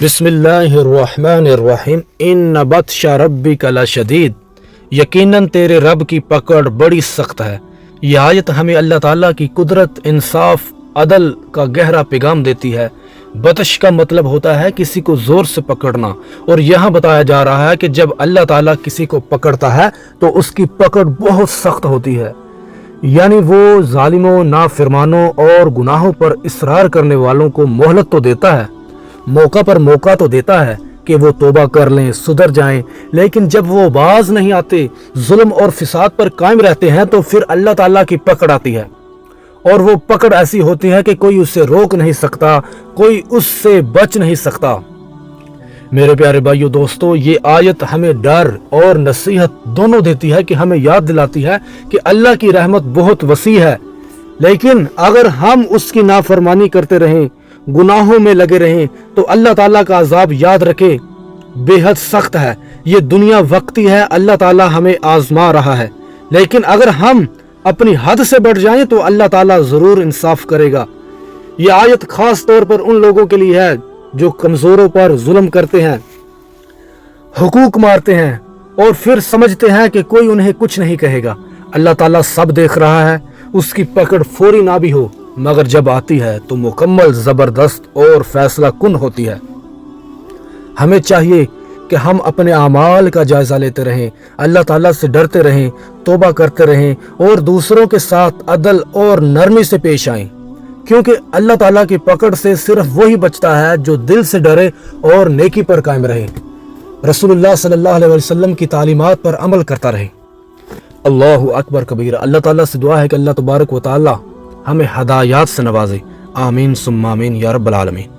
بسم اللہ الرحمن الرحیم ان بطش ربک لشدید، یقیناً تیرے رب کی پکڑ بڑی سخت ہے۔ یہ آیت ہمیں اللہ تعالیٰ کی قدرت، انصاف، عدل کا گہرا پیغام دیتی ہے۔ بطش کا مطلب ہوتا ہے کسی کو زور سے پکڑنا، اور یہاں بتایا جا رہا ہے کہ جب اللہ تعالیٰ کسی کو پکڑتا ہے تو اس کی پکڑ بہت سخت ہوتی ہے، یعنی وہ ظالموں، نافرمانوں اور گناہوں پر اصرار کرنے والوں کو مہلت تو دیتا ہے، موقع پر موقع تو دیتا ہے کہ وہ توبہ کر لیں، سدھر جائیں، لیکن جب وہ باز نہیں آتے، ظلم اور فساد پر قائم رہتے ہیں تو پھر اللہ تعالیٰ کی پکڑ آتی ہے، اور وہ پکڑ ایسی ہوتی ہے کہ کوئی اسے روک نہیں سکتا، کوئی اس سے بچ نہیں سکتا۔ میرے پیارے بھائیو دوستو، یہ آیت ہمیں ڈر اور نصیحت دونوں دیتی ہے کہ ہمیں یاد دلاتی ہے کہ اللہ کی رحمت بہت وسیع ہے، لیکن اگر ہم اس کی نافرمانی کرتے رہیں، گناہوں میں لگے رہیں، تو اللہ تعالیٰ کا عذاب یاد رکھے بے حد سخت ہے۔ یہ دنیا وقتی ہے، اللہ تعالیٰ ہمیں آزما رہا ہے، لیکن اگر ہم اپنی حد سے بڑھ جائیں تو اللہ تعالیٰ ضرور انصاف کرے گا۔ یہ آیت خاص طور پر ان لوگوں کے لیے ہے جو کمزوروں پر ظلم کرتے ہیں، حقوق مارتے ہیں، اور پھر سمجھتے ہیں کہ کوئی انہیں کچھ نہیں کہے گا۔ اللہ تعالیٰ سب دیکھ رہا ہے، اس کی پکڑ فوری نہ بھی ہو، مگر جب آتی ہے تو مکمل، زبردست اور فیصلہ کن ہوتی ہے۔ ہمیں چاہیے کہ ہم اپنے اعمال کا جائزہ لیتے رہیں، اللہ تعالیٰ سے ڈرتے رہیں، توبہ کرتے رہیں، اور دوسروں کے ساتھ عدل اور نرمی سے پیش آئیں، کیونکہ اللہ تعالیٰ کی پکڑ سے صرف وہی بچتا ہے جو دل سے ڈرے اور نیکی پر قائم رہے، رسول اللہ صلی اللہ علیہ وسلم کی تعلیمات پر عمل کرتا رہے۔ اللہ اکبر کبیرہ۔ اللہ تعالیٰ سے دعا ہے کہ اللہ تبارک و تعالیٰ ہمیں ہدایات سے نوازے۔ آمین ثم آمین یا رب العالمین۔